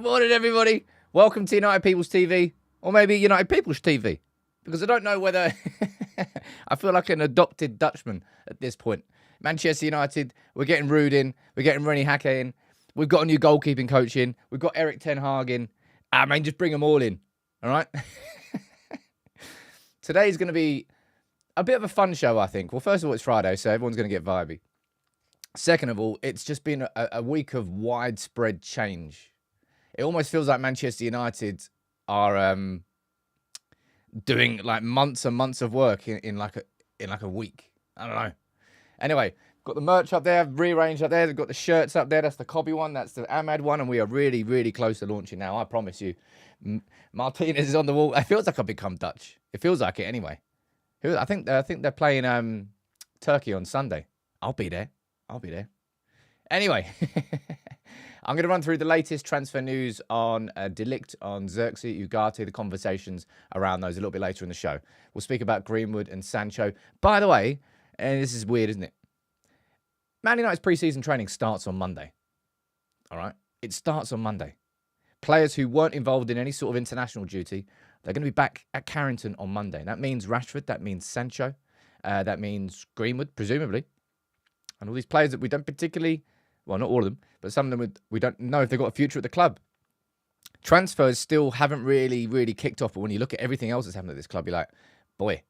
Good morning, everybody. Welcome to United People's TV, or maybe United People's TV, because I don't know whether... I feel like an adopted Dutchman at this point. Manchester United, we're getting Ruud in, we're getting Rennie Hake in, we've got a new goalkeeping coach in, we've got Erik ten Hag in. Just bring them all in, all right? Today's going to be a bit of a fun show, I think. Well, first of all, it's Friday, so everyone's going to get vibey. Second of all, it's just been a week of widespread change. It almost feels like Manchester United are doing like months and months of work in like a week. I don't know. Anyway, got the merch up there, rearranged up there. They've got the shirts up there. That's the Copa one. That's the Ahmad one. And we are really, really close to launching now. I promise you. Martinez is on the wall. It feels like I've become Dutch. It feels like it anyway. I think they're playing Turkey on Sunday. I'll be there. Anyway, I'm going to run through the latest transfer news on De Ligt, on Xerxes, Ugarte, the conversations around those a little bit later in the show. We'll speak about Greenwood and Sancho. By the way, and this is weird, isn't it? Man United's pre-season training starts on Monday. All right? It starts on Monday. Players who weren't involved in any sort of international duty, they're going to be back at Carrington on Monday. That means Rashford, that means Sancho, that means Greenwood, presumably. And all these players that we don't particularly, well, not all of them, but some of them we don't know if they've got a future at the club. Transfers still haven't really kicked off. But when you look at everything else that's happened at this club, you're like, boy,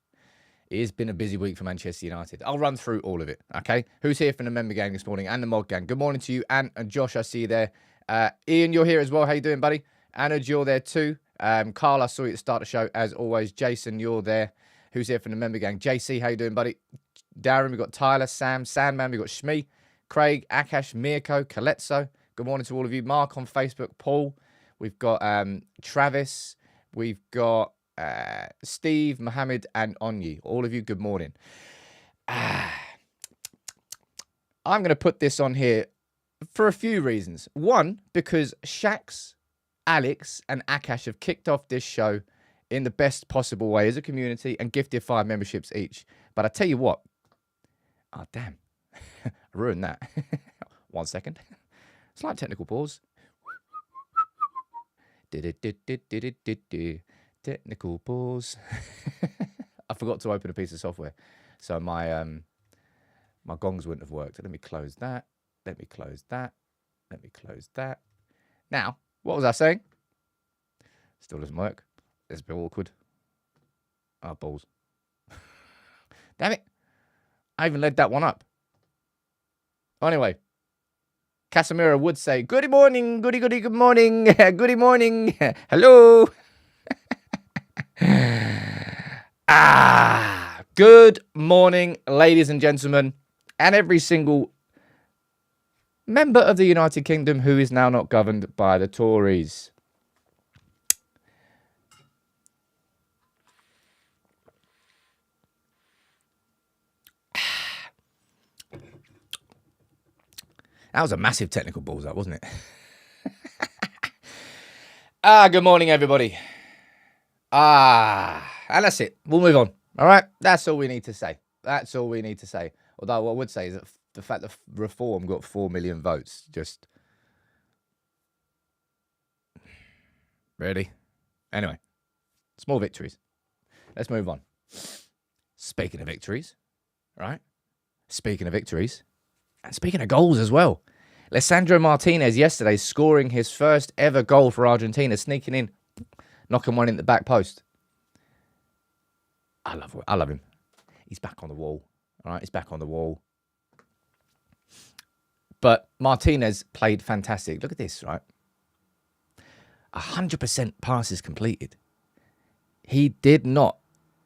it has been a busy week for Manchester United. I'll run through all of it, okay? Who's here from the member gang this morning and the mod gang? Good morning to you, Ant and Josh, I see you there. Ian, you're here as well. How you doing, buddy? Anna, you're there too. Carl, I saw you at the start of the show, as always. Jason, you're there. Who's here from the member gang? JC, how you doing, buddy? Darren, we've got Tyler, Sam, Sandman, we've got Shmi, Craig, Akash, Mirko, Caletso. Good morning to all of you. Mark on Facebook, Paul. We've got Travis. We've got Steve, Mohammed, and Onyi. All of you, good morning. I'm going to put this on here for a few reasons. One, because Shax, Alex, and Akash have kicked off this show in the best possible way as a community and gifted 5 memberships each. But I tell you what. Oh, damn. I ruined that. 1 second. Slight technical pause. Technical pause. I forgot to open a piece of software. So my gongs wouldn't have worked. Let me close that. Let me close that. Let me close that. Now, what was I saying? Still doesn't work. It's a bit awkward. Oh, balls. Damn it. I even led that one up. Anyway. Casemiro would say, good morning, good morning, good morning, hello. Good morning, ladies and gentlemen, and every single member of the United Kingdom who is now not governed by the Tories. That was a massive technical balls up, wasn't it? Good morning, everybody. And that's it. We'll move on. All right? That's all we need to say. That's all we need to say. Although what I would say is that the fact that Reform got 4 million votes, just... Really? Anyway. Small victories. Let's move on. Speaking of victories, right? Speaking of victories... And speaking of goals as well, Lisandro Martinez yesterday scoring his first ever goal for Argentina, sneaking in, knocking one in the back post. I love him. He's back on the wall. All right, he's back on the wall. But Martinez played fantastic. Look at this, right? 100% passes completed. He did not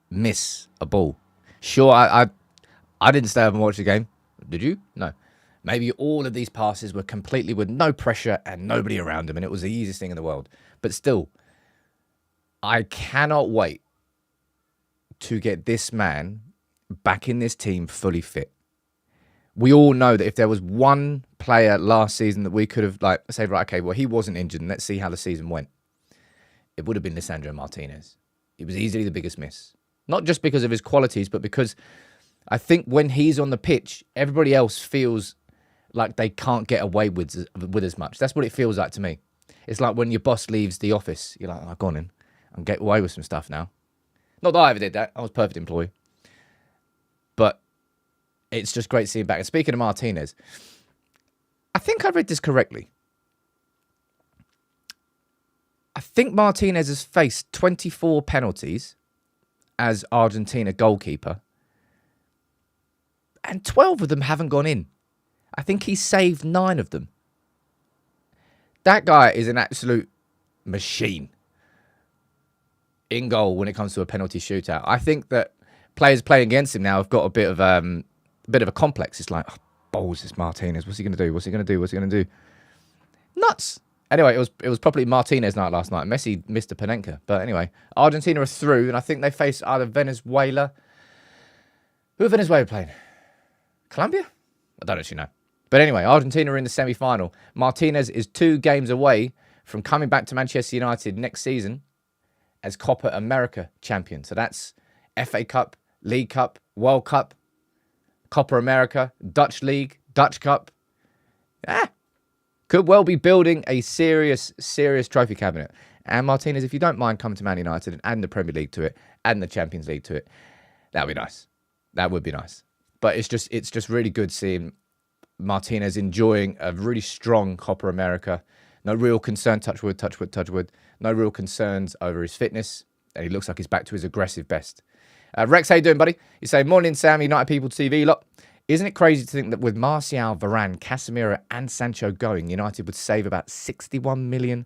miss a ball. Sure, I didn't stay up and watch the game. Did you? No. Maybe all of these passes were completely with no pressure and nobody around him, and it was the easiest thing in the world. But still, I cannot wait to get this man back in this team fully fit. We all know that if there was one player last season that we could have, like, say, right, okay, well, he wasn't injured, and let's see how the season went, it would have been Lisandro Martinez. He was easily the biggest miss. Not just because of his qualities, but because I think when he's on the pitch, everybody else feels like they can't get away with as much. That's what it feels like to me. It's like when your boss leaves the office. You're like, oh, go on in. I'll get away with some stuff now. Not that I ever did that. I was a perfect employee. But it's just great seeing back. And speaking of Martinez, I think I read this correctly. I think Martinez has faced 24 penalties as Argentina goalkeeper. And 12 of them haven't gone in. I think he saved 9 of them. That guy is an absolute machine in goal when it comes to a penalty shootout. I think that players playing against him now have got a bit of a complex. It's like, oh, balls, this Martinez. What's he going to do? What's he going to do? What's he going to do? Nuts. Anyway, it was probably Martinez night last night. Messi missed a Panenka. But anyway, Argentina are through, and I think they face either Venezuela. Who are Venezuela playing? Colombia? I don't actually know. But anyway, Argentina are in the semi-final. Martinez is 2 games away from coming back to Manchester United next season as Copa America champion. So that's FA Cup, League Cup, World Cup, Copa America, Dutch League, Dutch Cup. Could well be building a serious trophy cabinet. And Martinez, if you don't mind coming to Man United and adding the Premier League to it and the Champions League to it, that would be nice. That would be nice. But it's just really good seeing Martinez enjoying a really strong Copa America. No real concern, touch wood. No real concerns over his fitness. And he looks like he's back to his aggressive best. Rex, how you doing, buddy? You say, morning, Sam, United People TV. Look, isn't it crazy to think that with Martial, Varane, Casemiro and Sancho going, United would save about 61 million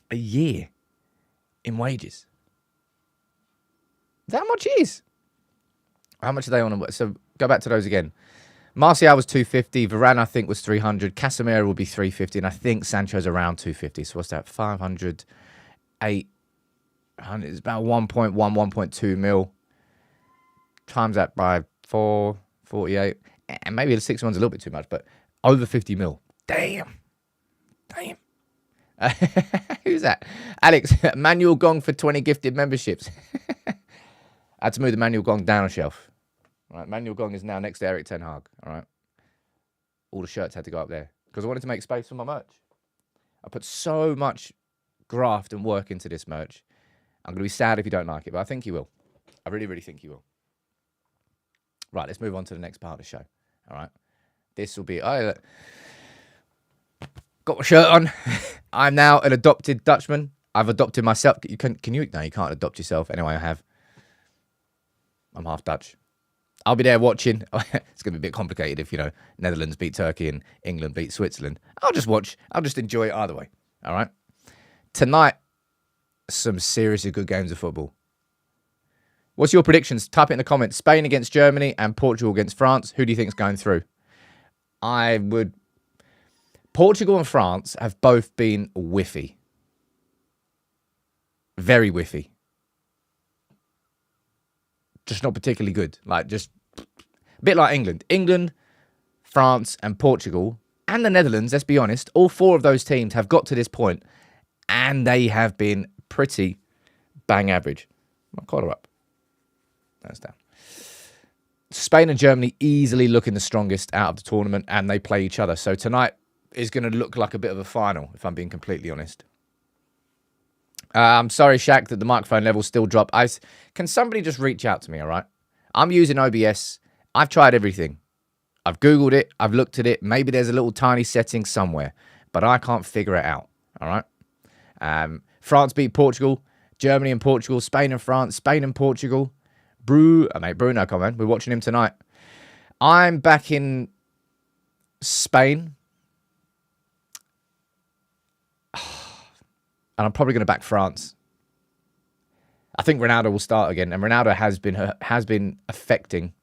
a year in wages? That much it is. How much are they on? So go back to those again. Martial was 250. Varane, I think, was 300. Casemiro will be 350. And I think Sancho's around 250. So what's that? 500, 800. It's about 1.1, 1.2 mil. Times that by 4, 48. And maybe the 6 one's a little bit too much, but over 50 mil. Damn. Who's that? Alex, manual gong for 20 gifted memberships. I had to move the manual gong down a shelf. All right, manual gong is now next to Eric Ten Hag. All right. All the shirts had to go up there because I wanted to make space for my merch. I put so much graft and work into this merch. I'm going to be sad if you don't like it, but I think you will. I really, really think you will. Right, let's move on to the next part of the show. All right. This will be... got my shirt on. I'm now an adopted Dutchman. I've adopted myself. Can you? No, you can't adopt yourself. Anyway, I have. I'm half Dutch. I'll be there watching. It's going to be a bit complicated if, Netherlands beat Turkey and England beat Switzerland. I'll just watch. I'll just enjoy it either way. All right. Tonight, some seriously good games of football. What's your predictions? Type it in the comments. Spain against Germany and Portugal against France. Who do you think is going through? Portugal and France have both been whiffy. Very whiffy. Just not particularly good. Just a bit like England. England, France and Portugal and the Netherlands, let's be honest, all 4 of those teams have got to this point and they have been pretty bang average. My collar up. That's down. Spain and Germany easily looking the strongest out of the tournament and they play each other. So tonight is going to look like a bit of a final, if I'm being completely honest. I'm sorry, Shaq, that the microphone levels still drop. Can somebody just reach out to me, all right? I'm using OBS. I've tried everything. I've Googled it. I've looked at it. Maybe there's a little tiny setting somewhere, but I can't figure it out, all right? France beat Portugal. Germany and Portugal. Spain and France. Spain and Portugal. Bruno, come on. We're watching him tonight. I'm back in Spain. And I'm probably going to back France. I think Ronaldo will start again. And Ronaldo has been affecting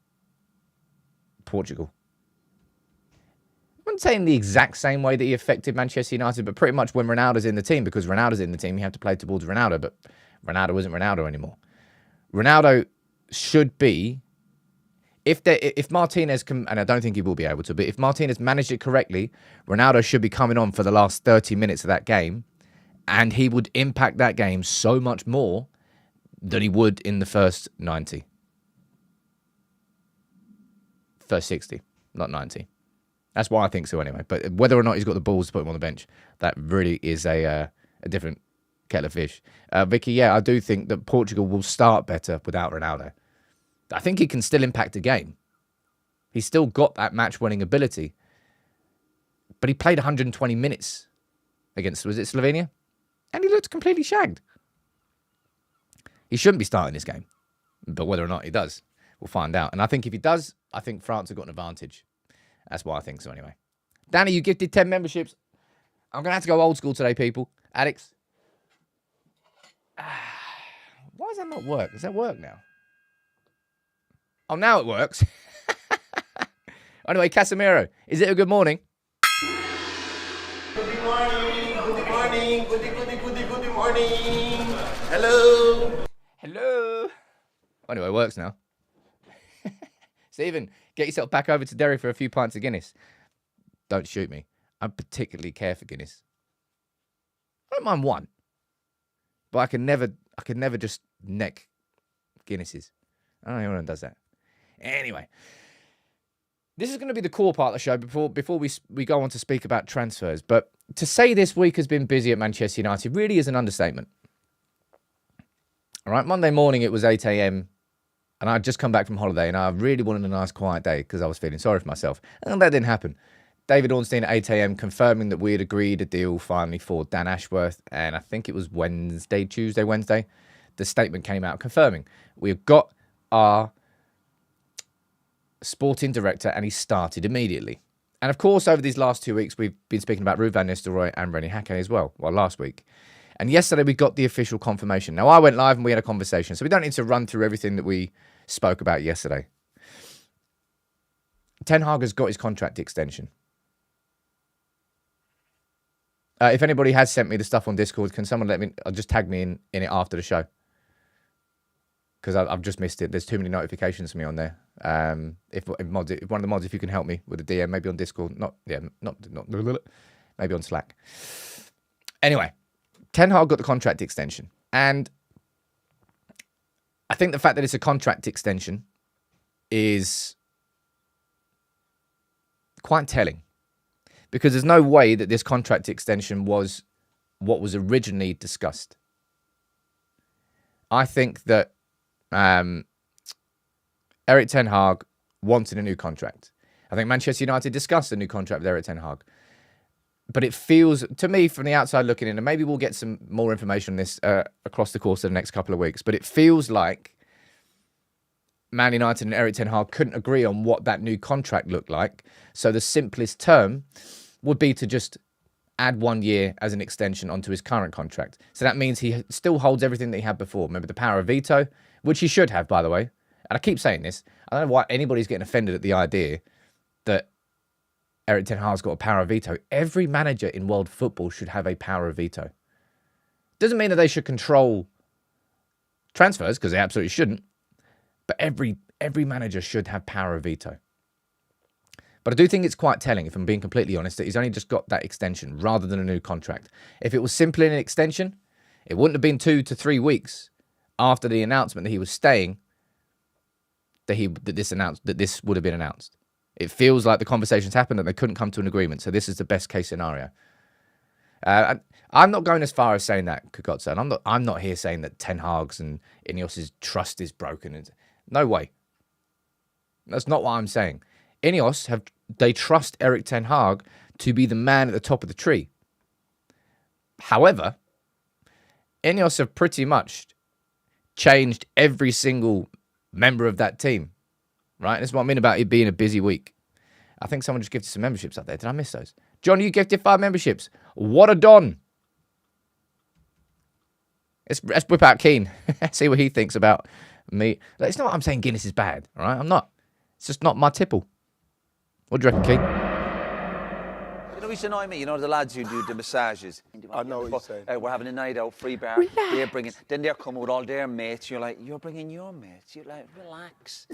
Portugal. I wouldn't say in the exact same way that he affected Manchester United, but pretty much when Ronaldo's in the team, because Ronaldo's in the team, you have to play towards Ronaldo, but Ronaldo isn't Ronaldo anymore. Ronaldo should be, if Martinez can, and I don't think he will be able to, but if Martinez managed it correctly, Ronaldo should be coming on for the last 30 minutes of that game, and he would impact that game so much more than he would in the first 90. First 60, not 90. That's why I think so anyway. But whether or not he's got the balls to put him on the bench, that really is a different kettle of fish. Vicky, yeah, I do think that Portugal will start better without Ronaldo. I think he can still impact a game. He's still got that match-winning ability. But he played 120 minutes against, was it Slovenia? And he looked completely shagged. He shouldn't be starting this game. But whether or not he does, we'll find out. And I think if he does, I think France have got an advantage. That's why I think so anyway. Danny, you gifted 10 memberships. I'm going to have to go old school today, people. Alex. Why does that not work? Does that work now? Oh, now it works. Anyway, Casemiro, is it a good morning? Good morning, good morning, good morning. Hello. Hello. Anyway, it works now. Stephen, get yourself back over to Derry for a few pints of Guinness. Don't shoot me. I particularly care for Guinness. I don't mind one. But I can never just neck Guinnesses. I don't know anyone does that. Anyway. This is going to be the core part of the show before we go on to speak about transfers. But to say this week has been busy at Manchester United really is an understatement. All right, Monday morning it was 8 a.m. and I'd just come back from holiday and I really wanted a nice quiet day because I was feeling sorry for myself. And that didn't happen. David Ornstein at 8 a.m. confirming that we had agreed a deal finally for Dan Ashworth. And I think it was Tuesday, Wednesday. The statement came out confirming we've got our sporting director, and he started immediately. And of course, over these last 2 weeks, we've been speaking about Ruud van Nistelrooy and René Hake as well. Well, last week. And yesterday, we got the official confirmation. Now, I went live and we had a conversation, so we don't need to run through everything that we spoke about yesterday. Ten Hag has got his contract extension. If anybody has sent me the stuff on Discord, can someone let me, just tag me in it after the show? Because I've just missed it. There's too many notifications for me on there. If one of the mods, if you can help me with a DM, maybe on Discord, maybe on Slack. Anyway, Ten Hag got the contract extension, and I think the fact that it's a contract extension is quite telling, because there's no way that this contract extension was what was originally discussed. I think that Erik Ten Hag wanted a new contract. I think Manchester United discussed a new contract with Erik Ten Hag. But it feels, to me, from the outside looking in, and maybe we'll get some more information on this across the course of the next couple of weeks, but it feels like Man United and Erik Ten Hag couldn't agree on what that new contract looked like. So the simplest term would be to just add 1 year as an extension onto his current contract. So that means he still holds everything that he had before. Remember the power of veto, which he should have, by the way. And I keep saying this. I don't know why anybody's getting offended at the idea that Erik Ten Hag's got a power of veto. Every manager in world football should have a power of veto. Doesn't mean that they should control transfers, because they absolutely shouldn't. But every manager should have power of veto. But I do think it's quite telling, if I'm being completely honest, that he's only just got that extension rather than a new contract. If it was simply an extension, it wouldn't have been 2 to 3 weeks after the announcement that he was staying that this would have been announced. It feels like the conversations happened and they couldn't come to an agreement. So this is the best case scenario. I'm not going as far as saying that, Kokotsa. I'm not here saying that Ten Hag's and Ineos's trust is broken. No way. That's not what I'm saying. Ineos they trust Erik Ten Hag to be the man at the top of the tree. However, Ineos have pretty much changed every single member of that team. Right? That's what I mean about it being a busy week. I think someone just gifted some memberships up there. Did I miss those? John, you gifted 5 memberships. What a don. Let's whip out Keane. See what he thinks about me. It's not what I'm saying Guinness is bad. All right? I'm not. It's just not my tipple. What do you reckon, Keane? You know, it's annoying me. You know, the lads who do the massages. I know what you're saying. We're having a night out, free bar. Relax. They're coming with all their mates. You're like, you're bringing your mates. You're like, relax.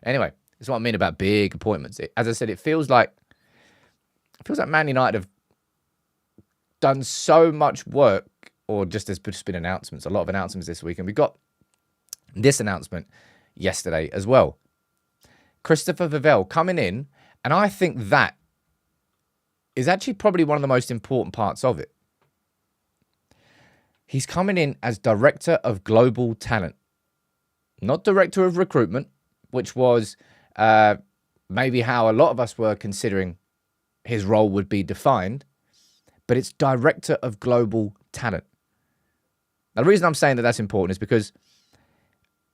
Anyway, that's what I mean about big appointments. As I said, it feels like Man United have done so much work, or just there's just been announcements, a lot of announcements this week, and we got this announcement yesterday as well. Christopher Vivell coming in, and I think that is actually probably one of the most important parts of it. He's coming in as Director of Global Talent, not Director of Recruitment, which was maybe how a lot of us were considering his role would be defined, but it's Director of Global Talent. Now, the reason I'm saying that that's important is because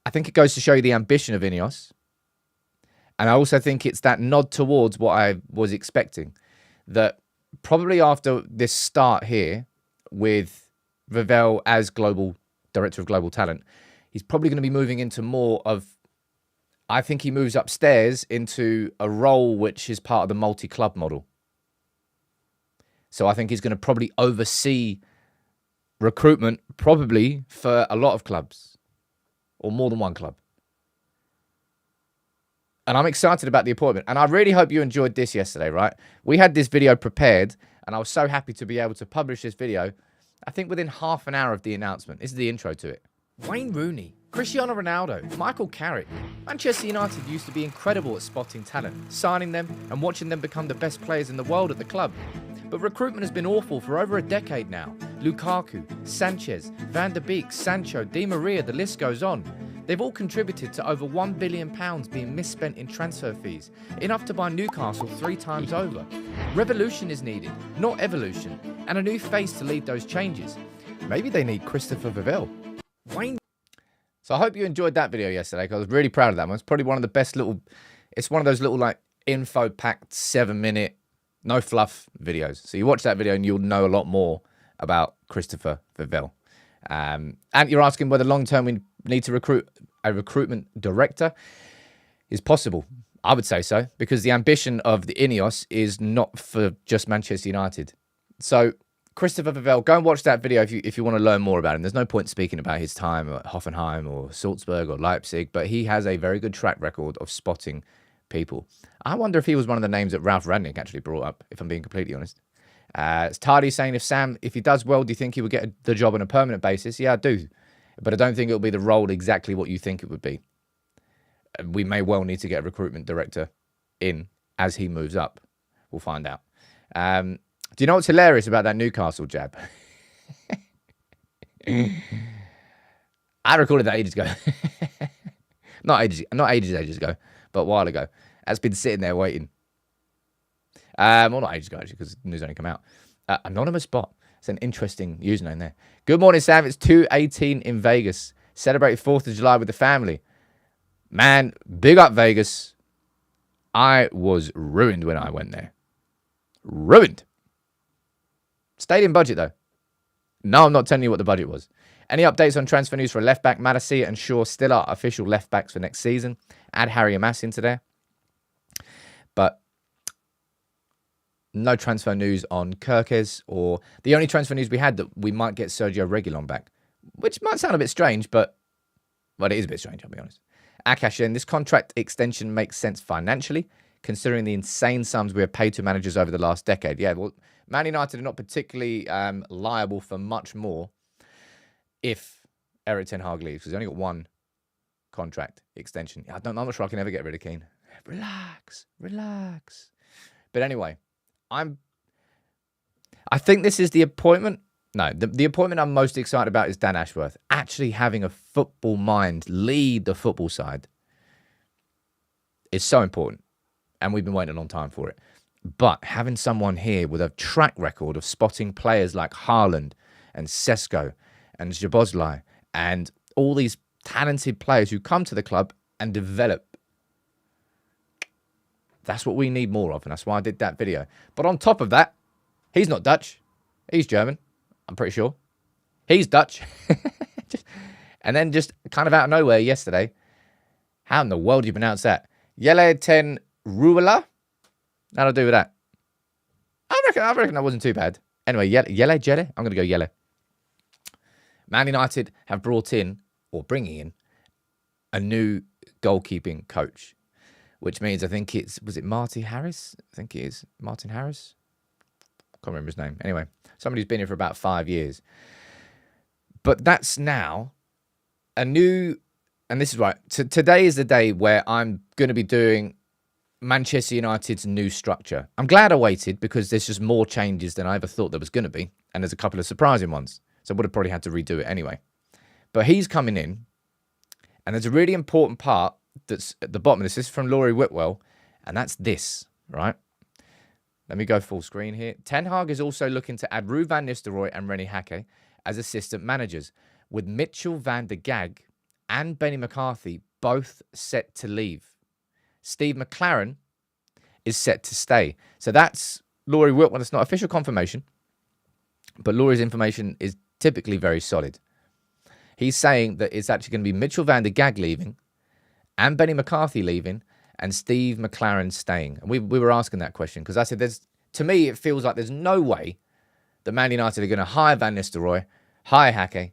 I think it goes to show you the ambition of Inos. And I also think it's that nod towards what I was expecting. That probably after this start here with Vivell as Global Director of Global Talent, he's probably going to be moving into more of, I think he moves upstairs into a role which is part of the multi-club model. So I think he's going to probably oversee recruitment probably for a lot of clubs or more than one club. And I'm excited about the appointment. And I really hope you enjoyed this yesterday, right? We had this video prepared and I was so happy to be able to publish this video, I think within half an hour of the announcement. This is the intro to it. Wayne Rooney, Cristiano Ronaldo, Michael Carrick. Manchester United used to be incredible at spotting talent, signing them and watching them become the best players in the world at the club. But recruitment has been awful for over a decade now. Lukaku, Sanchez, Van der Beek, Sancho, Di Maria, the list goes on. They've all contributed to over £1 billion being misspent in transfer fees, enough to buy Newcastle 3 times over. Revolution is needed, not evolution, and a new face to lead those changes. Maybe they need Christopher Vivell. Wayne. So I hope you enjoyed that video yesterday, because I was really proud of that one. It's probably one of the best little, it's one of those little like info-packed 7-minute, no fluff videos. So you watch that video and you'll know a lot more about Christopher Vivell. And you're asking whether long-term we need to recruit a recruitment director. Is possible. I would say so, because the ambition of the Ineos is not for just Manchester United. So Christopher Vivell, go and watch that video if you want to learn more about him. There's no point speaking about his time at Hoffenheim or Salzburg or Leipzig, but he has a very good track record of spotting people. I wonder if he was one of the names that Ralph Rangnick actually brought up, if I'm being completely honest. It's Tardy saying, if he does well, do you think he would get the job on a permanent basis? Yeah, I do. But I don't think it'll be the role exactly what you think it would be. We may well need to get a recruitment director in as he moves up. We'll find out. Do you know what's hilarious about that Newcastle jab? I recorded that ages ago. not ages ago, but a while ago. That's been sitting there waiting. Well, not ages ago, actually, because the news only come out. Anonymous bot. It's an interesting username there. Good morning, Sam. It's 2:18 in Vegas. Celebrated 4th of July with the family. Man, big up Vegas. I was ruined when I went there. Ruined. Stadium budget, though. No, I'm not telling you what the budget was. Any updates on transfer news for a left-back? Mattia and Shaw still are official left-backs for next season. Add Harry Amass into there. But no transfer news on Kirkes, or the only transfer news we had that we might get Sergio Reguilon back, which might sound a bit strange, but it is a bit strange, I'll be honest. Akash, and this contract extension makes sense financially, considering the insane sums we have paid to managers over the last decade. Yeah, well, Man United are not particularly liable for much more if Erik ten Hag leaves, because they only got one contract extension. I'm not sure I can ever get rid of Keane. Relax. But anyway, I think this is the appointment. No, the appointment I'm most excited about is Dan Ashworth. Actually having a football mind lead the football side is so important. And we've been waiting a long time for it. But having someone here with a track record of spotting players like Haaland and Sesko and Szoboszlai and all these talented players who come to the club and develop. That's what we need more of, and that's why I did that video. But on top of that, he's not Dutch. He's German, I'm pretty sure. He's Dutch. And then just kind of out of nowhere yesterday, how in the world do you pronounce that? Jelle ten Ruela? How'd I do with that? I reckon that wasn't too bad. Anyway, Jelle? I'm going to go Jelle. Man United have brought in, or bringing in, a new goalkeeping coach. Which means I think was it Marty Harris? I think it is. Martin Harris? Can't remember his name. Anyway, somebody who's been here for about 5 years. But that's now a new, and this is right. Today is the day where I'm going to be doing Manchester United's new structure. I'm glad I waited because there's just more changes than I ever thought there was going to be. And there's a couple of surprising ones. So I would have probably had to redo it anyway. But he's coming in. And there's a really important part that's at the bottom of this. This is from Laurie Whitwell. And that's this, right? Let me go full screen here. Ten Hag is also looking to add Ruud van Nistelrooy and René Hake as assistant managers, with Mitchell van der Gag and Benny McCarthy both set to leave. Steve McLaren is set to stay. So that's Laurie Whitwell. It's not official confirmation, but Laurie's information is typically very solid. He's saying that it's actually going to be Mitchell van der Gag leaving and Benny McCarthy leaving and Steve McLaren staying. And we were asking that question because I said, to me, it feels like there's no way that Man United are going to hire Van Nistelrooy, hire Hake,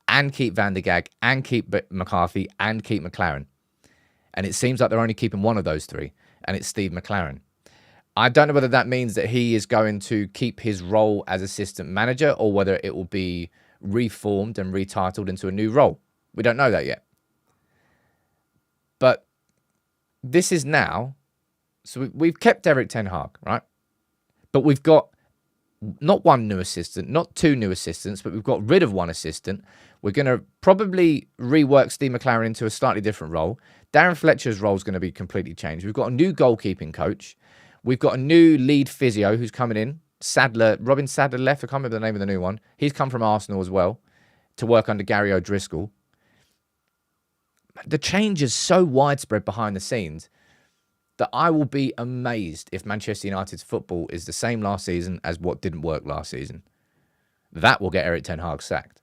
and keep Van der Gag, and keep McCarthy, and keep McLaren. And it seems like they're only keeping one of those three, and it's Steve McLaren. I don't know whether that means that he is going to keep his role as assistant manager or whether it will be reformed and retitled into a new role. We don't know that yet. But this is now, so we've kept Erik ten Hag, right? But we've got not one new assistant, not two new assistants, but we've got rid of one assistant. We're going to probably rework Steve McLaren into a slightly different role. Darren Fletcher's role is going to be completely changed. We've got a new goalkeeping coach. We've got a new lead physio who's coming in. Robin Sadler left. I can't remember the name of the new one. He's come from Arsenal as well to work under Gary O'Driscoll. The change is so widespread behind the scenes that I will be amazed if Manchester United's football is the same last season as what didn't work last season. That will get Erik ten Hag sacked.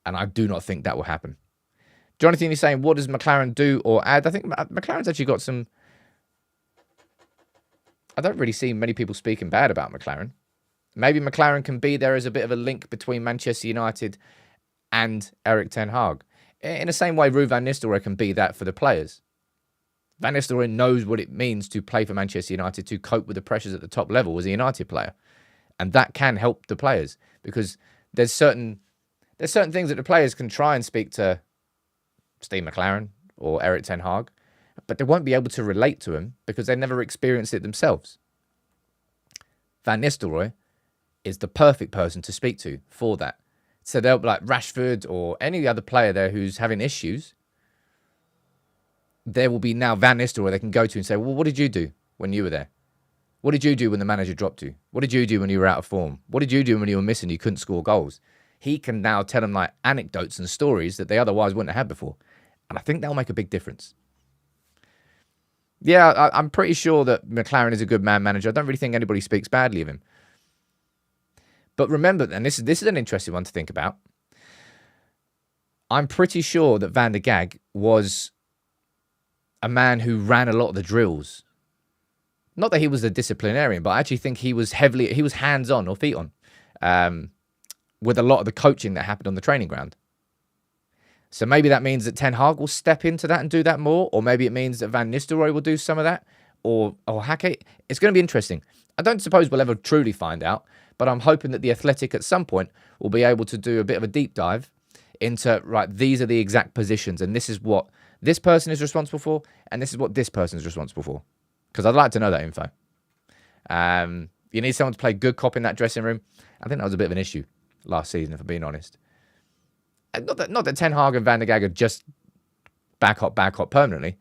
And I do not think that will happen. Jonathan is saying, what does McLaren do or add? I think McLaren's actually got some... I don't really see many people speaking bad about McLaren. Maybe McLaren can be there as a bit of a link between Manchester United and Erik ten Hag. In the same way, Ruud van Nistelrooy can be that for the players. Van Nistelrooy knows what it means to play for Manchester United, to cope with the pressures at the top level as a United player. And that can help the players because there's certain things that the players can try and speak to Steve McLaren or Erik ten Hag, but they won't be able to relate to him because they never experienced it themselves. Van Nistelrooy is the perfect person to speak to for that. So they'll be like Rashford or any other player there who's having issues. There will be now Van Nistelrooy they can go to and say, well, what did you do when you were there? What did you do when the manager dropped you? What did you do when you were out of form? What did you do when you were missing, you couldn't score goals? He can now tell them like anecdotes and stories that they otherwise wouldn't have had before. And I think that'll make a big difference. Yeah, I'm pretty sure that McLaren is a good man manager. I don't really think anybody speaks badly of him. But remember, and this is an interesting one to think about. I'm pretty sure that Van der Gag was a man who ran a lot of the drills. Not that he was a disciplinarian, but I actually think he was hands-on or feet on with a lot of the coaching that happened on the training ground. So maybe that means that Ten Hag will step into that and do that more, or maybe it means that Van Nistelrooy will do some of that, or Hake. It's going to be interesting. I don't suppose we'll ever truly find out, but I'm hoping that The Athletic at some point will be able to do a bit of a deep dive into, right, these are the exact positions, and this is what this person is responsible for, and this is what this person is responsible for. Because I'd like to know that info. You need someone to play good cop in that dressing room. I think that was a bit of an issue last season, if I'm being honest. Not that Ten Hag and Van der Gag are just back hot permanently,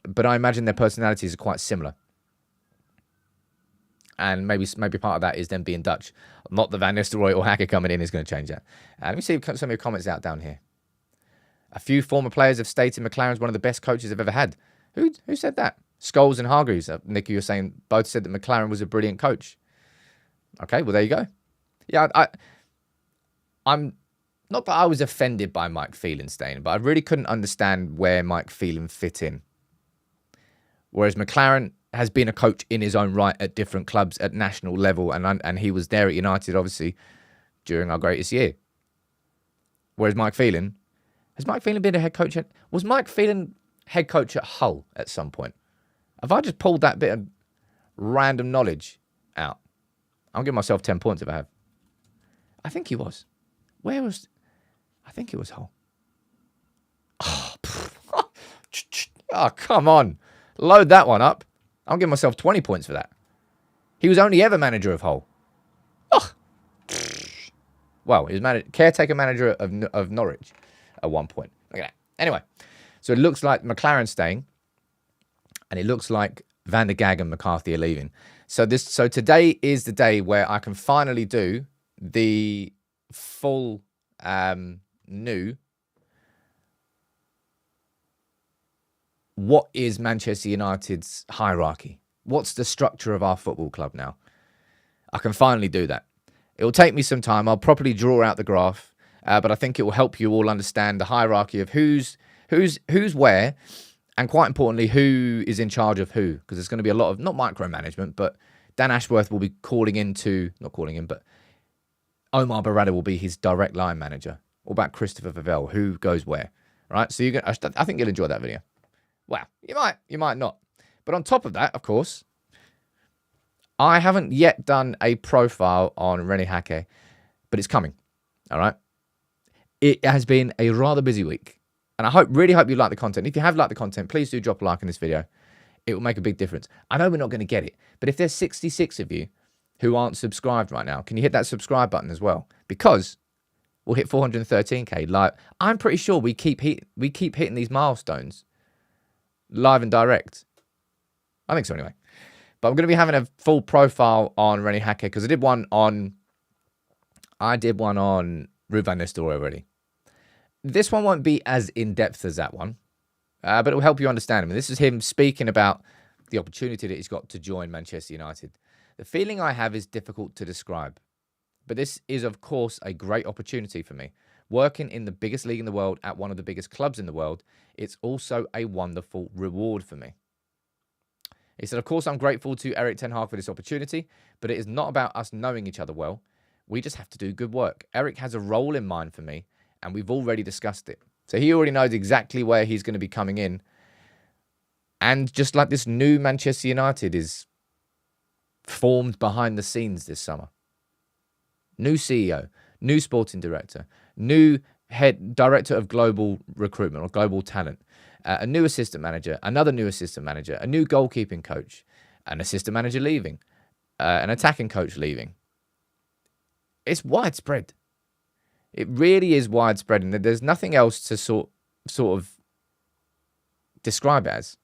but I imagine their personalities are quite similar. And maybe part of that is them being Dutch. Not the Van Nistelrooy or Hake coming in is going to change that. Let me see some of your comments out down here. A few former players have stated McLaren's one of the best coaches they've ever had. Who said that? Scholes and Hargreaves. Nicky, you're saying both said that McLaren was a brilliant coach. Okay, well, there you go. Yeah, I'm not that I was offended by Mike Phelan staying, but I really couldn't understand where Mike Phelan fit in. Whereas McLaren has been a coach in his own right at different clubs at national level, and he was there at United, obviously, during our greatest year. Whereas Mike Phelan, has Mike Phelan been a head coach? Was Mike Phelan head coach at Hull at some point? Have I just pulled that bit of random knowledge out? I'll give myself 10 points if I have. I think he was. Where was... I think it was Hull. Oh, come on. Load that one up. I'll give myself 20 points for that. He was only ever manager of Hull. Oh. Well, he was caretaker manager of Norwich at one point. Look at that. Anyway, so it looks like McLaren's staying, and it looks like Van der Gag and McCarthy are leaving. So today is the day where I can finally do the full new. What is Manchester United's hierarchy? What's the structure of our football club now? I can finally do that. It will take me some time. I'll properly draw out the graph, but I think it will help you all understand the hierarchy of who's where, and quite importantly, who is in charge of who. Because there's going to be a lot of, not micromanagement, but Dan Ashworth will be but Omar Barada will be his direct line manager. What about Christopher Favell? Who goes where? Right? So I think you'll enjoy that video. Well, you might not. But on top of that, of course, I haven't yet done a profile on René Hake, but it's coming. All right. It has been a rather busy week, and I really hope you like the content. If you have liked the content, please do drop a like in this video. It will make a big difference. I know we're not going to get it, but if there's 66 of you who aren't subscribed right now, can you hit that subscribe button as well? Because we'll hit 413k live. I'm pretty sure we keep hitting these milestones live and direct. I think so anyway. But I'm going to be having a full profile on René Hake because I did one on Ruud van Nistelrooy already. This one won't be as in-depth as that one, but it will help you understand him. And this is him speaking about the opportunity that he's got to join Manchester United. The feeling I have is difficult to describe, but this is, of course, a great opportunity for me. Working in the biggest league in the world at one of the biggest clubs in the world, it's also a wonderful reward for me. He said, of course, I'm grateful to Erik ten Hag for this opportunity, but it is not about us knowing each other well. We just have to do good work. Erik has a role in mind for me, and we've already discussed it. So he already knows exactly where he's going to be coming in. And just like this new Manchester United is formed behind the scenes this summer. New CEO, new sporting director, new head director of global recruitment or global talent, a new assistant manager, another new assistant manager, a new goalkeeping coach, an assistant manager leaving, an attacking coach leaving. It's widespread. It really is widespread, and there's nothing else to sort of describe it as.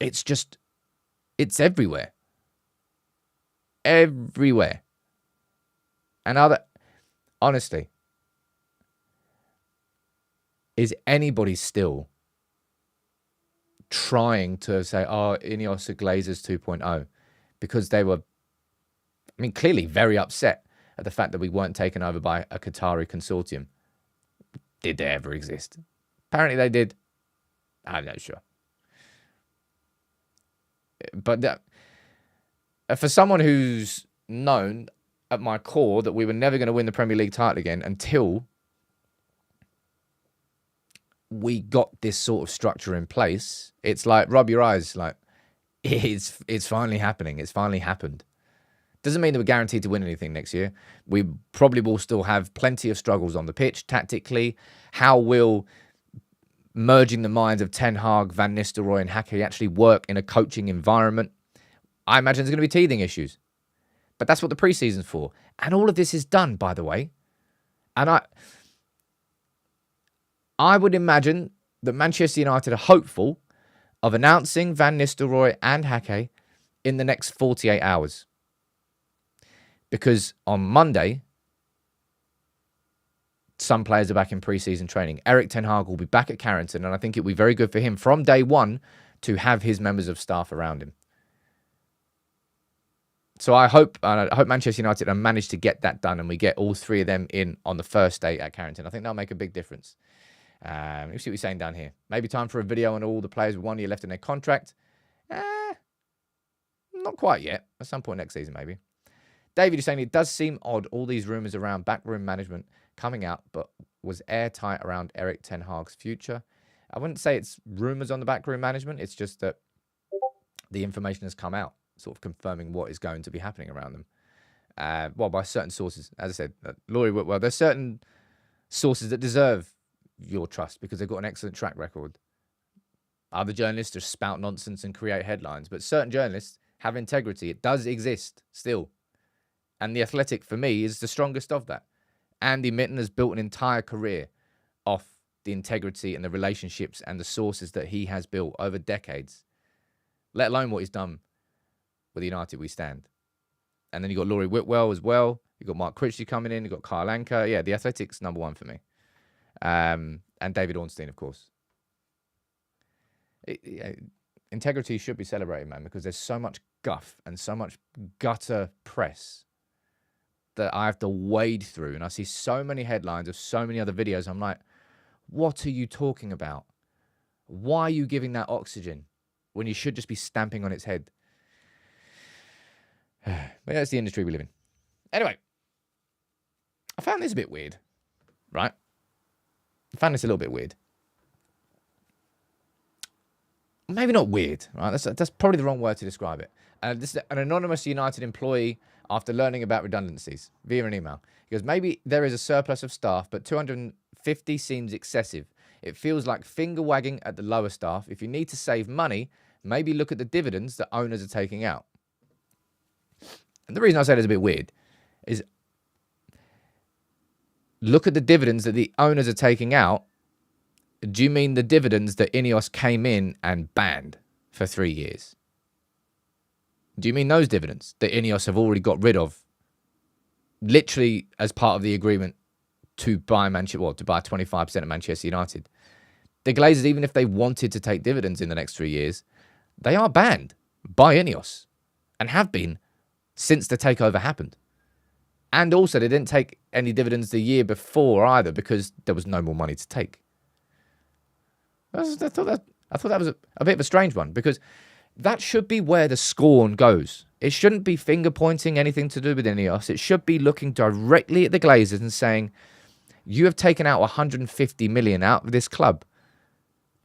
It's everywhere. Everywhere. And honestly, is anybody still trying to say, oh, Inos or Glazer's 2.0? Because they were, clearly very upset at the fact that we weren't taken over by a Qatari consortium. Did they ever exist? Apparently they did. I'm not sure. But for someone who's known at my core that we were never going to win the Premier League title again until we got this sort of structure in place, it's like, rub your eyes, like, it's finally happening. It's finally happened. Doesn't mean that we're guaranteed to win anything next year. We probably will still have plenty of struggles on the pitch, tactically. How will merging the minds of Ten Hag, Van Nistelrooy and Hake actually work in a coaching environment? I imagine there's going to be teething issues. But that's what the preseason's for. And all of this is done, by the way. And I would imagine that Manchester United are hopeful of announcing Van Nistelrooy and Hake in the next 48 hours. Because on Monday, some players are back in pre-season training. Erik ten Hag will be back at Carrington, and I think it will be very good for him from day one to have his members of staff around him. So I hope Manchester United have managed to get that done, and we get all three of them in on the first day at Carrington. I think that'll make a big difference. Let me see what he's saying down here. Maybe time for a video on all the players with 1 year left in their contract. Not quite yet. At some point next season, maybe. David is saying it does seem odd, all these rumours around backroom management coming out, but was airtight around Erik ten Hag's future. I wouldn't say it's rumours on the backroom management. It's just that the information has come out, sort of confirming what is going to be happening around them. Well, by certain sources. As I said, Laurie Whitwell, there's certain sources that deserve your trust because they've got an excellent track record. Other journalists just spout nonsense and create headlines. But certain journalists have integrity. It does exist still. And The Athletic, for me, is the strongest of that. Andy Mitten has built an entire career off the integrity and the relationships and the sources that he has built over decades, let alone what he's done with United We Stand. And then you've got Laurie Whitwell as well. You've got Mark Critchley coming in. You've got Kyle Anker. Yeah, The Athletic's number one for me. And David Ornstein, of course. Integrity should be celebrated, man, because there's so much guff and so much gutter press that I have to wade through. And I see so many headlines of so many other videos. I'm like, what are you talking about? Why are you giving that oxygen when you should just be stamping on its head? But that's the industry we live in. Anyway, I found this a bit weird, right? I found this a little bit weird. Maybe not weird, right? That's probably the wrong word to describe it. This is an anonymous United employee after learning about redundancies via an email. He goes, maybe there is a surplus of staff, but 250 seems excessive. It feels like finger wagging at the lower staff. If you need to save money, maybe look at the dividends that owners are taking out. And the reason I say it's a bit weird is look at the dividends that the owners are taking out. Do you mean the dividends that Inos came in and banned for 3 years? Do you mean those dividends that Inos have already got rid of, literally as part of the agreement to buy to buy 25% of Manchester United? The Glazers, even if they wanted to take dividends in the next 3 years, they are banned by Inos and have been since the takeover happened. And also, they didn't take any dividends the year before either because there was no more money to take. I thought that was a bit of a strange one, because that should be where the scorn goes. It shouldn't be finger pointing anything to do with Ineos. It should be looking directly at the Glazers and saying, you have taken out 150 million out of this club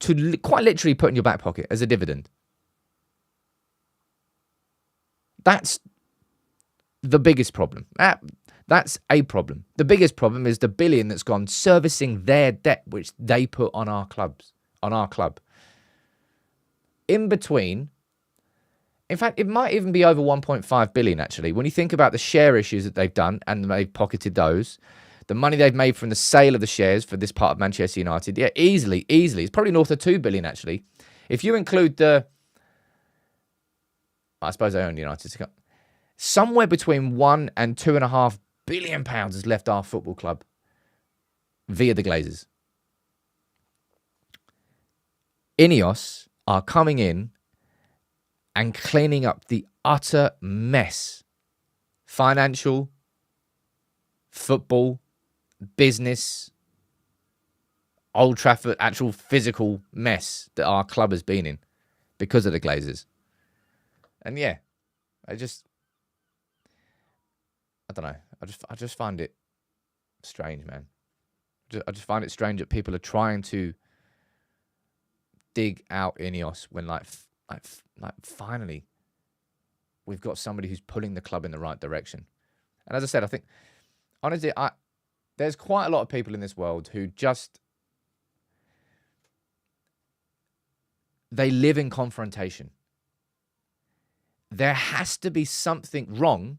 to quite literally put in your back pocket as a dividend. That's the biggest problem. That's a problem. The biggest problem is the billion that's gone servicing their debt, which they put on our clubs. On our club. In between, in fact, it might even be over 1.5 billion, actually. When you think about the share issues that they've done, and they've pocketed those, the money they've made from the sale of the shares for this part of Manchester United, yeah, easily. It's probably north of 2 billion, actually. If you include I suppose I own United. Somewhere between 1 and 2.5 billion pounds has left our football club via the Glazers. Ineos are coming in and cleaning up the utter mess. Financial, football, business, Old Trafford, actual physical mess that our club has been in because of the Glazers. And yeah, I don't know. I just find it strange, man. I just find it strange that people are trying to dig out Ineos when like finally we've got somebody who's pulling the club in the right direction. And as I said, I think honestly, there's quite a lot of people in this world who just they live in confrontation. There has to be something wrong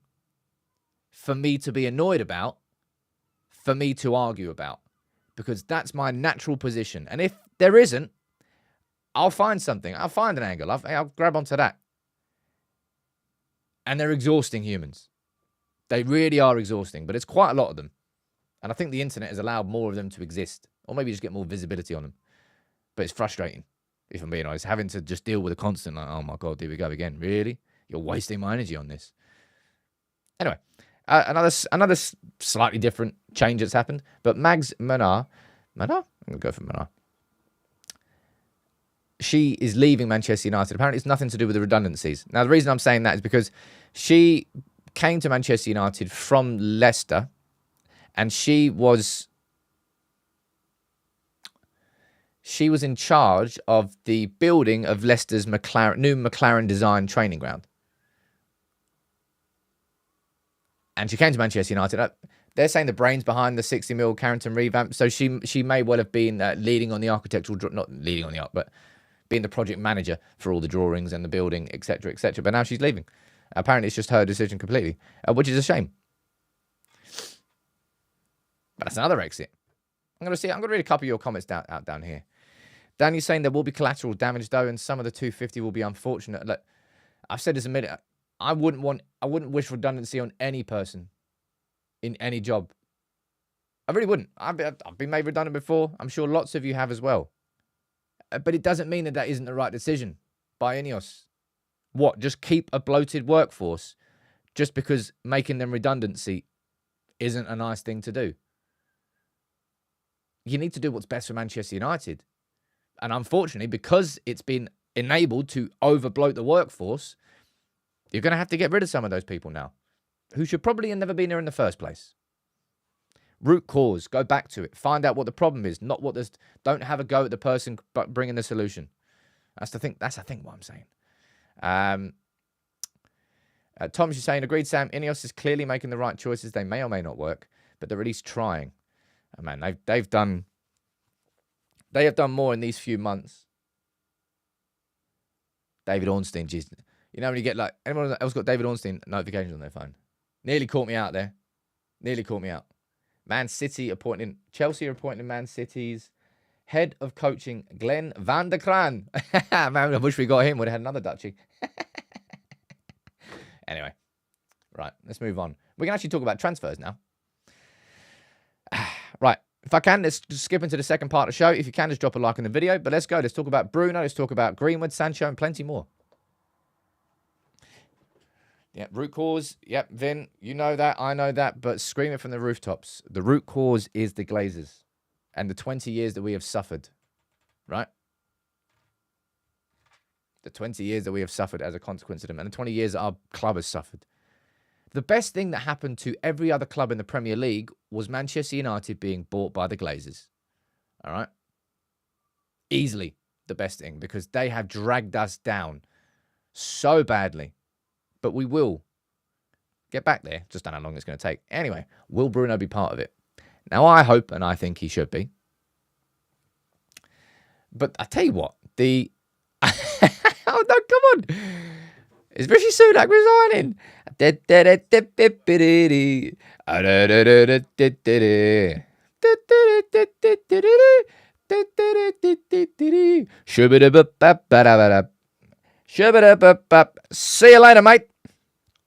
for me to be annoyed about, for me to argue about, because that's my natural position. And if there isn't, I'll find something. I'll find an angle. I'll grab onto that. And they're exhausting humans. They really are exhausting, but it's quite a lot of them. And I think the internet has allowed more of them to exist, or maybe just get more visibility on them. But it's frustrating, if I'm being honest, having to just deal with a constant, like, oh my God, here we go again. Really? You're wasting my energy on this. Anyway, another slightly different change that's happened. But Mags Manar? I'm going to go for Manar. She is leaving Manchester United. Apparently, it's nothing to do with the redundancies. Now, the reason I'm saying that is because she came to Manchester United from Leicester, and she was in charge of the building of Leicester's new McLaren design training ground. And she came to Manchester United. They're saying the brains behind the 60 mil Carrington revamp. So she may well have been leading on the architectural, not leading on the art, but being the project manager for all the drawings and the building, etc., etc. But now she's leaving. Apparently, it's just her decision completely, which is a shame. But that's another exit. I'm going to read a couple of your comments down here. Daniel's saying there will be collateral damage though, and some of the 250 will be unfortunate. Look, I've said this a minute. I wouldn't wish redundancy on any person in any job. I really wouldn't. I've been made redundant before. I'm sure lots of you have as well. But it doesn't mean that isn't the right decision by Inos. What? Just keep a bloated workforce just because making them redundancy isn't a nice thing to do. You need to do what's best for Manchester United. And unfortunately, because it's been enabled to overbloat the workforce, you're going to have to get rid of some of those people now who should probably have never been there in the first place. Root cause, go back to it. Find out what the problem is, not what there's. Don't have a go at the person, but bringing the solution. That's the thing. That's, I think, what I'm saying. Tom's just saying, agreed, Sam. Ineos is clearly making the right choices. They may or may not work, but they're at least trying. Oh, man, they have done more in these few months. David Ornstein, geez. You know when you get like, anyone else got David Ornstein notifications on their phone? Nearly caught me out there. Nearly caught me out. Man City appointing, Chelsea are appointing Man City's head of coaching, Glenn van der Kraan. Man, I wish we got him. Would have had another Dutchie. Anyway, right, let's move on. We can actually talk about transfers now. Right, if I can, let's just skip into the second part of the show. If you can, just drop a like on the video. But let's go. Let's talk about Bruno. Let's talk about Greenwood, Sancho, and plenty more. Yeah, root cause. Yep, Vin, you know that. I know that. But scream it from the rooftops. The root cause is the Glazers and the 20 years that we have suffered. Right? The 20 years that we have suffered as a consequence of them, and the 20 years that our club has suffered. The best thing that happened to every other club in the Premier League was Manchester United being bought by the Glazers. All right? Easily the best thing, because they have dragged us down so badly. But we will get back there. Just don't know how long it's going to take. Anyway, will Bruno be part of it? Now, I hope and I think he should be. But I tell you what, the... Oh, no, come on. Is Rishi Sunak resigning? See you later, mate.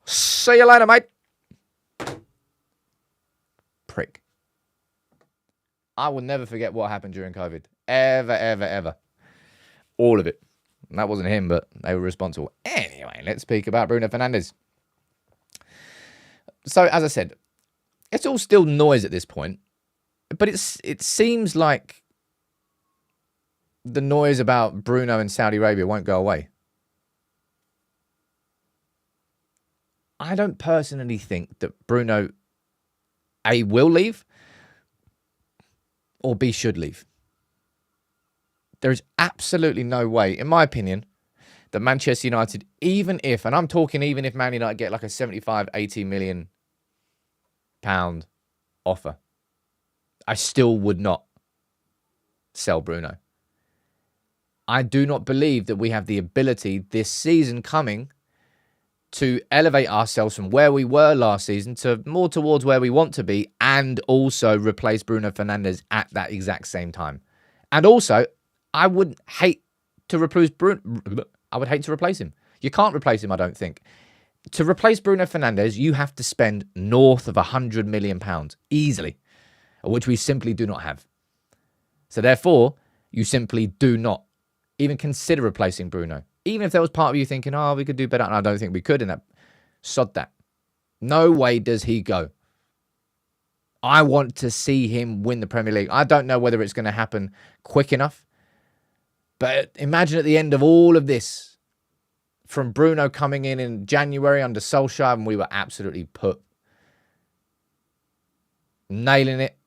See you later, mate. Prick. I will never forget what happened during COVID. Ever, ever, ever. All of it. And that wasn't him, but they were responsible. Anyway, let's speak about Bruno Fernandes. So, as I said, it's all still noise at this point. But it seems like the noise about Bruno and Saudi Arabia won't go away. I don't personally think that Bruno, A, will leave, or B, should leave. There is absolutely no way, in my opinion, that Manchester United, even if, and I'm talking even if Man United get like a 75, 80 million pound offer, I still would not sell Bruno. I do not believe that we have the ability this season coming to elevate ourselves from where we were last season to more towards where we want to be, and also replace Bruno Fernandes at that exact same time. And also, I would hate to replace Bruno. I would hate to replace him. You can't replace him, I don't think. To replace Bruno Fernandes, you have to spend north of £100 million easily, which we simply do not have. So therefore, you simply do not even consider replacing Bruno. Even if there was part of you thinking, oh, we could do better. And I don't think we could. And that, sod that. No way does he go. I want to see him win the Premier League. I don't know whether it's going to happen quick enough. But imagine at the end of all of this, from Bruno coming in January under Solskjaer, and we were absolutely put. Nailing it.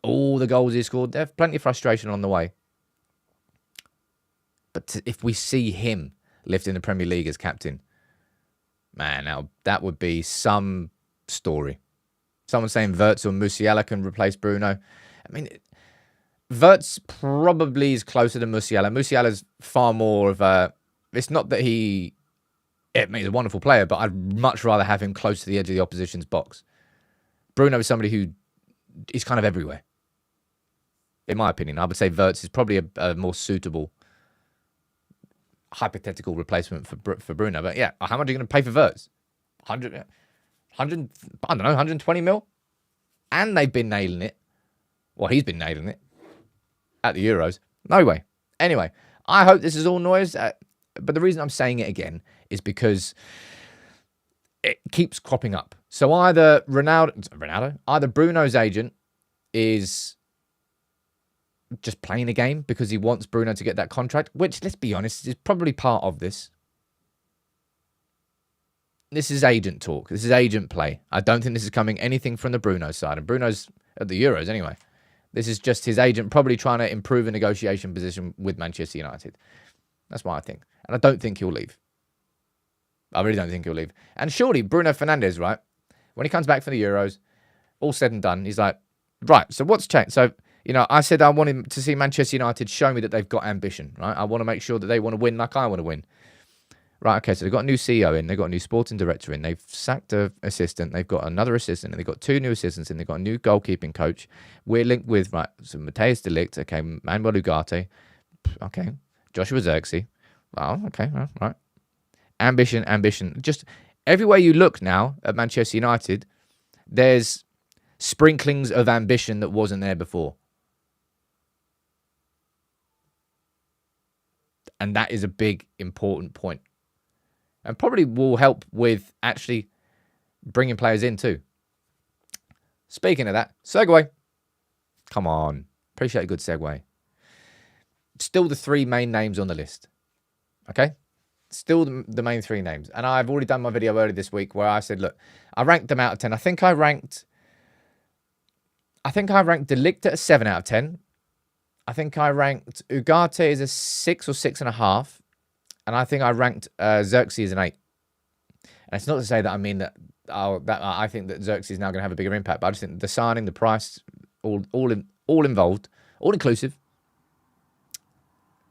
All the goals he scored. There's plenty of frustration on the way. But if we see him lifting the Premier League as captain, man, now that would be some story. Someone saying Wirtz or Musiala can replace Bruno. I mean, Wirtz probably is closer to Musiala. Musiala's far more of a... It's not that he's a wonderful player, but I'd much rather have him close to the edge of the opposition's box. Bruno is somebody who is kind of everywhere. In my opinion, I would say Wirtz is probably a more suitable hypothetical replacement for Bruno. But yeah, how much are you going to pay for Wirtz? 100, I don't know, 120 mil? And they've been nailing it. Well, he's been nailing it at the Euros. No way. Anyway, I hope this is all noise. But the reason I'm saying it again is because it keeps cropping up. So either either Bruno's agent is just playing a game because he wants Bruno to get that contract, which, let's be honest, is probably part of this. This is agent talk. This is agent play. I don't think this is coming anything from the Bruno side. And Bruno's at the Euros anyway. This is just his agent probably trying to improve a negotiation position with Manchester United. That's what I think. And I don't think he'll leave. I really don't think he'll leave. And surely Bruno Fernandes, right, when he comes back for the Euros, all said and done, he's like, right, so what's changed? So, I said I wanted to see Manchester United show me that they've got ambition, right? I want to make sure that they want to win like I want to win. Right, okay, so they've got a new CEO in, they've got a new sporting director in, they've sacked an assistant, they've got another assistant, and they've got 2 new assistants in, they've got a new goalkeeping coach. We're linked with, right, so Matthias de Ligt, okay, Manuel Ugarte, okay, Joshua Zirkzee. Oh, okay, right. Ambition. Just everywhere you look now at Manchester United, there's sprinklings of ambition that wasn't there before. And that is a big, important point. And probably will help with actually bringing players in too. Speaking of that, segue. Come on. Appreciate a good segue. Still the 3 main names on the list. Okay? Still the main 3 names. And I've already done my video earlier this week where I said, look, I ranked them out of 10. I think I ranked De Ligt at a 7 out of 10. I think I ranked Ugarte as a 6 or 6.5. And I think I ranked Zirkzee as an 8. And it's not to say that I mean that I think that Zirkzee is now going to have a bigger impact, but I just think the signing, the price, all involved, all inclusive,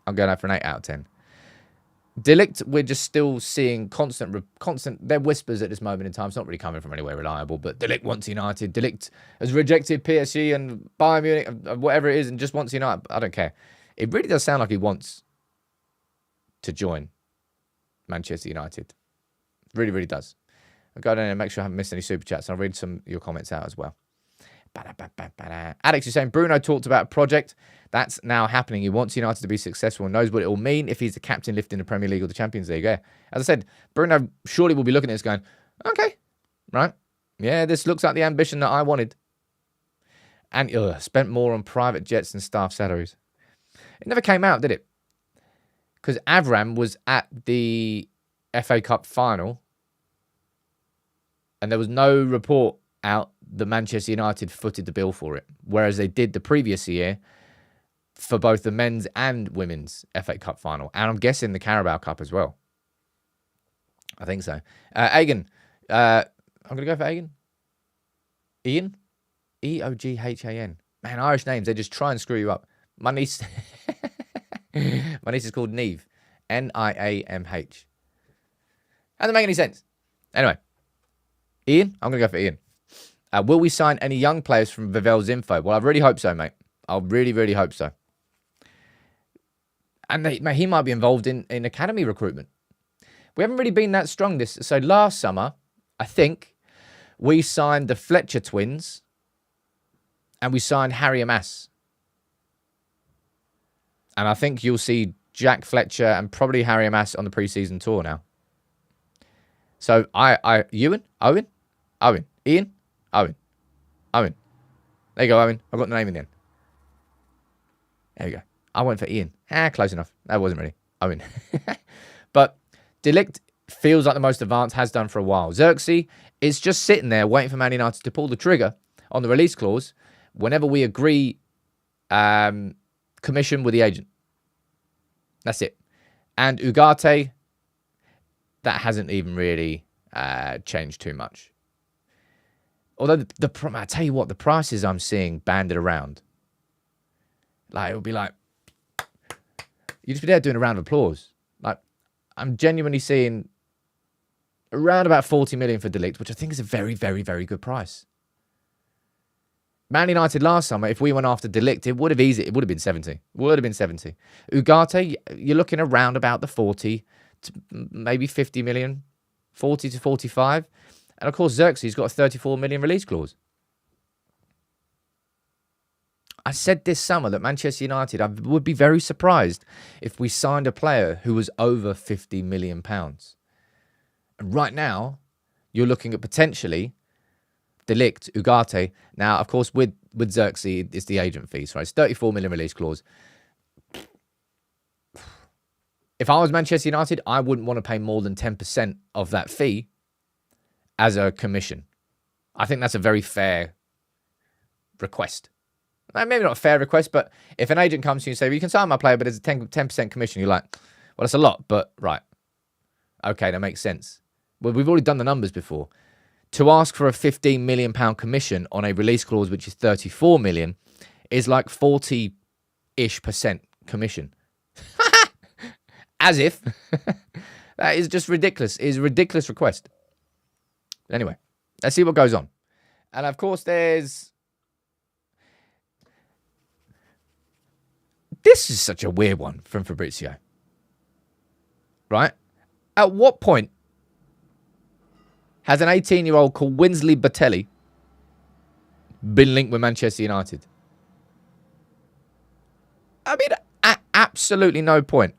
I'm going out for an 8 out of 10. De Ligt, we're just still seeing constant. They're whispers at this moment in time. It's not really coming from anywhere reliable, but De Ligt wants United. De Ligt has rejected PSG and Bayern Munich, whatever it is, and just wants United. I don't care. It really does sound like he wants to join Manchester United. Really, really does. I'll go down and make sure I haven't missed any super chats. I'll read some of your comments out as well. Alex is saying, Bruno talked about a project that's now happening. He wants United to be successful and knows what it will mean if he's the captain lifting the Premier League or the Champions League. Yeah. As I said, Bruno surely will be looking at this going, okay, right. Yeah, this looks like the ambition that I wanted. And spent more on private jets and staff salaries. It never came out, did it? Because Avram was at the FA Cup final and there was no report out that Manchester United footed the bill for it, whereas they did the previous year for both the men's and women's FA Cup final. And I'm guessing the Carabao Cup as well. I think so. Egan. I'm going to go for Egan. Ian? E-O-G-H-A-N. Man, Irish names, they just try and screw you up. My niece... My niece is called Neve. N-I-A-M-H. Doesn't make any sense. Anyway. Ian? I'm going to go for Ian. Will we sign any young players from Vivel's info? Well, I really hope so, mate. I really, really hope so. And he might be involved in academy recruitment. We haven't really been that strong this. So last summer, I think, we signed the Fletcher twins and we signed Harry Amass. And I think you'll see Jack Fletcher and probably Harry Amass on the pre-season tour now. So Owen, Ian, Owen. There you go, Owen. I've got the name in the end. There you go. I went for Ian. Close enough. That wasn't really. Owen. But De Ligt feels like the most advanced, has done for a while. Zirkzee is just sitting there waiting for Man United to pull the trigger on the release clause whenever we agree commission with the agent. That's it. And Ugarte, that hasn't even really changed too much. Although I tell you what, the prices I'm seeing banded around, Like, it would be like, you'd just be there doing a round of applause. Like, I'm genuinely seeing around about 40 million for De Ligt, which I think is a very, very, very good price. Man United last summer, if we went after De Ligt, it would have been 70. Would have been 70. Ugarte, you're looking around about the 40 to maybe 50 million, 40 to 45. And of course, Xerxes got a 34 million release clause. I said this summer that Manchester United, I would be very surprised if we signed a player who was over £50 million. And right now, you're looking at potentially De Ligt, Ugarte. Now, of course, with Xerxes, it's the agent fees, right? It's 34 million release clause. If I was Manchester United, I wouldn't want to pay more than 10% of that fee as a commission. I think that's a very fair request. Maybe not a fair request, but if an agent comes to you and says, well, you can sign my player, but it's a 10% commission, you're like, well, that's a lot, but right. Okay, that makes sense. Well, we've already done the numbers before. To ask for a £15 million commission on a release clause, which is 34 million, is like 40-ish% commission. As if. That is just ridiculous. It is a ridiculous request. Anyway, let's see what goes on. And of course, there's... This is such a weird one from Fabrizio. Right? At what point has an 18-year-old called Winsley Batelli been linked with Manchester United? I mean, at absolutely no point.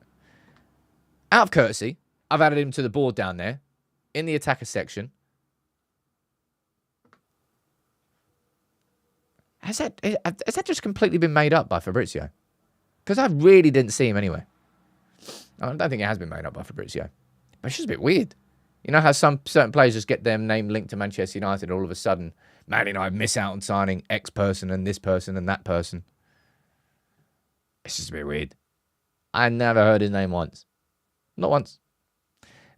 Out of courtesy, I've added him to the board down there in the attacker section. Has that just completely been made up by Fabrizio? Because I really didn't see him anyway. I don't think it has been made up by Fabrizio. But it's just a bit weird. You know how some certain players just get their name linked to Manchester United, all of a sudden, Man United miss out on signing X person and this person and that person. It's just a bit weird. I never heard his name once. Not once.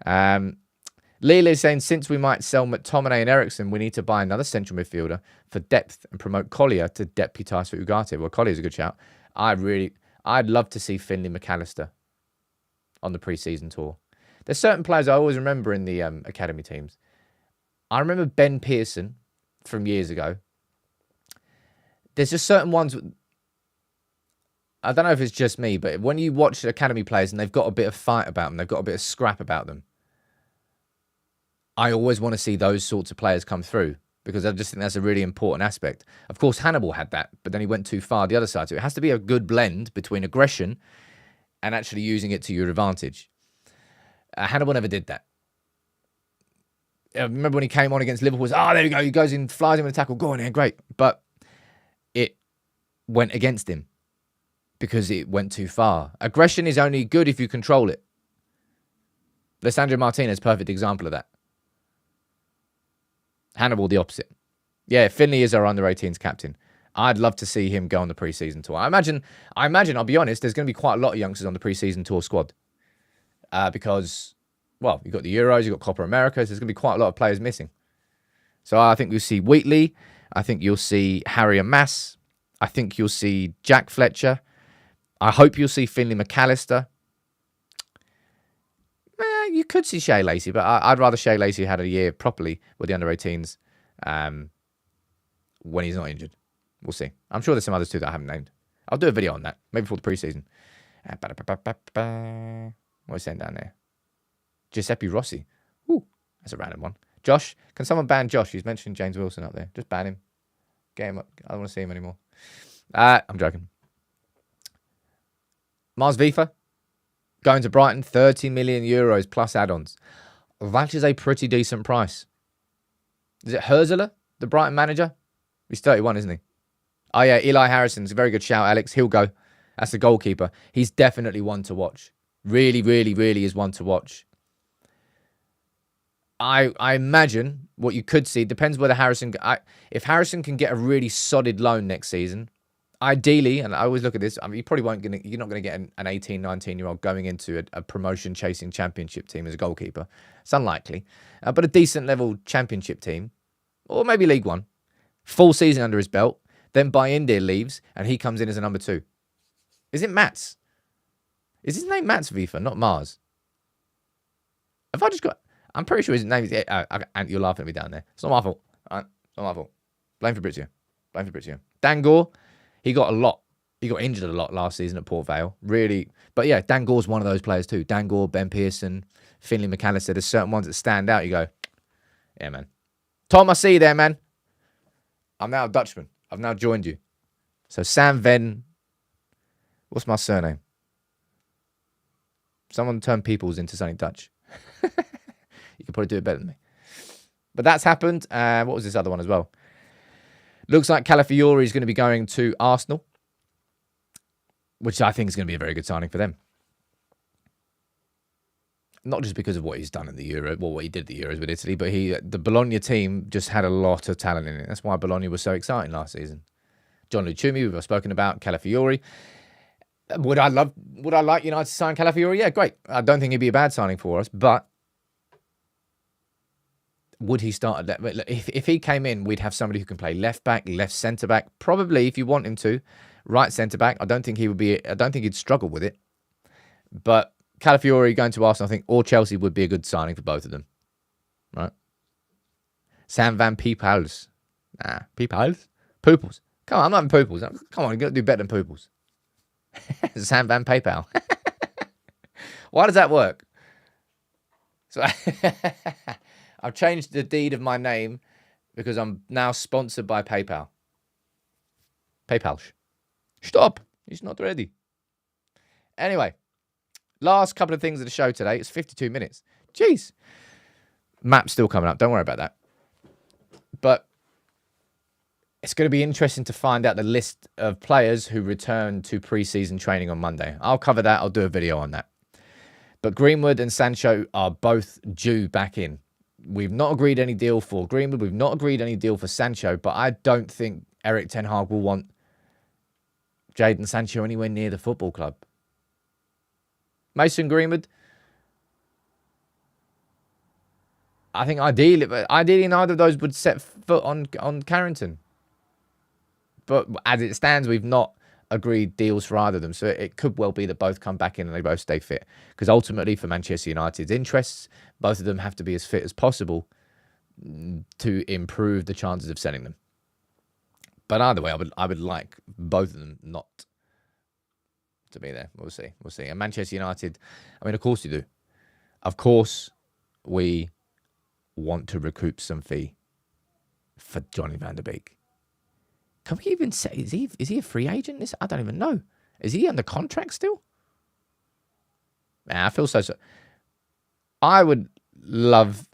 Lille is saying, since we might sell McTominay and Eriksen, we need to buy another central midfielder for depth and promote Collier to deputise for Ugarte. Well, Collier's a good shout. I'd love to see Finley McAllister on the pre-season tour. There's certain players I always remember in the academy teams. I remember Ben Pearson from years ago. There's just certain ones... I don't know if it's just me, but when you watch academy players and they've got a bit of fight about them, they've got a bit of scrap about them, I always want to see those sorts of players come through because I just think that's a really important aspect. Of course, Hannibal had that, but then he went too far the other side. So it has to be a good blend between aggression and actually using it to your advantage. Hannibal never did that. I remember when he came on against Liverpool, there we go, he goes in, flies in with a tackle, go on here, great. But it went against him because it went too far. Aggression is only good if you control it. Lissandro Martinez, perfect example of that. Hannibal, the opposite. Yeah, Finley is our under-18s captain. I'd love to see him go on the pre-season tour. I imagine, I'll be honest, there's going to be quite a lot of youngsters on the pre-season tour squad. Because, well, you've got the Euros, you've got Copa America, so there's going to be quite a lot of players missing. So I think you'll see Wheatley. I think you'll see Harry and Mass. I think you'll see Jack Fletcher. I hope you'll see Finley McAllister. You could see Shea Lacey, but I'd rather Shea Lacey had a year properly with the under-18s when he's not injured. We'll see. I'm sure there's some others too that I haven't named. I'll do a video on that, maybe for the preseason. What are we saying down there? Giuseppe Rossi. Ooh, that's a random one. Josh, can someone ban Josh? He's mentioned James Wilson up there. Just ban him. Get him up. I don't want to see him anymore. I'm joking. Mars Vifa. Going to Brighton, 30 million euros plus add-ons. That is a pretty decent price. Is it Herzler, the Brighton manager? He's 31, isn't he? Oh, yeah, Eli Harrison's a very good shout, Alex. He'll go. That's the goalkeeper. He's definitely one to watch. Really, really, really is one to watch. I imagine what you could see, depends whether Harrison... if Harrison can get a really solid loan next season, ideally, and I always look at this, I mean, you're not going to get an 18, 19-year-old going into a promotion-chasing championship team as a goalkeeper. It's unlikely. But a decent-level championship team, or maybe League One, full season under his belt, then Bayindir leaves, and he comes in as a number 2. Is it Mats? Is his name Mats FIFA, not Mars? Have I just got... I'm pretty sure his name is... and you're laughing at me down there. It's not my fault. All right? It's not my fault. Blame Fabrizio. Blame Fabrizio. Dan Gore, he got a lot. He got injured a lot last season at Port Vale. Really. But yeah, Dan Gore's one of those players too. Dan Gore, Ben Pearson, Finley McAllister. There's certain ones that stand out. You go, yeah, man. Tom, I see you there, man. I'm now a Dutchman. I've now joined you. So Sam Ven... What's my surname? Someone turn Peoples into something Dutch. You could probably do it better than me. But that's happened. What was this other one as well? Looks like Calafiori is going to be going to Arsenal, which I think is going to be a very good signing for them. Not just because of what he's done in the Euro, well, what he did at the Euros with Italy, but the Bologna team just had a lot of talent in it. That's why Bologna was so exciting last season. John Lucumi, we've spoken about. Calafiori. Would I like United to sign Calafiori? Yeah, great. I don't think he'd be a bad signing for us, but would he start at left? If he came in, we'd have somebody who can play left back, left centre back. Probably, if you want him to, right centre back. I don't think he'd struggle with it. But Calafiori going to Arsenal, I think, or Chelsea would be a good signing for both of them. Right? Sam Van Peepals. Peepals? Pooples. Come on, I'm not in Pooples. Come on, you've got to do better than Pooples. Sam Van PayPal. Why does that work? So I've changed the deed of my name because I'm now sponsored by PayPal. PayPal. Stop. It's not ready. Anyway, last couple of things of the show today. It's 52 minutes. Jeez. Map's still coming up. Don't worry about that. But it's going to be interesting to find out the list of players who return to pre-season training on Monday. I'll cover that. I'll do a video on that. But Greenwood and Sancho are both due back in. We've not agreed any deal for Greenwood. We've not agreed any deal for Sancho. But I don't think Eric Ten Hag will want Jadon Sancho anywhere near the football club. Mason Greenwood, I think ideally neither of those would set foot on Carrington. But as it stands, we've not agreed deals for either of them. So it could well be that both come back in and they both stay fit. Because ultimately, for Manchester United's interests, both of them have to be as fit as possible to improve the chances of selling them. But either way, I would like both of them not to be there. We'll see. We'll see. And Manchester United, I mean, of course you do. Of course we want to recoup some fee for Johnny van der Beek. Can we even say, is he a free agent? I don't even know. Is he under contract still? I feel so. I would love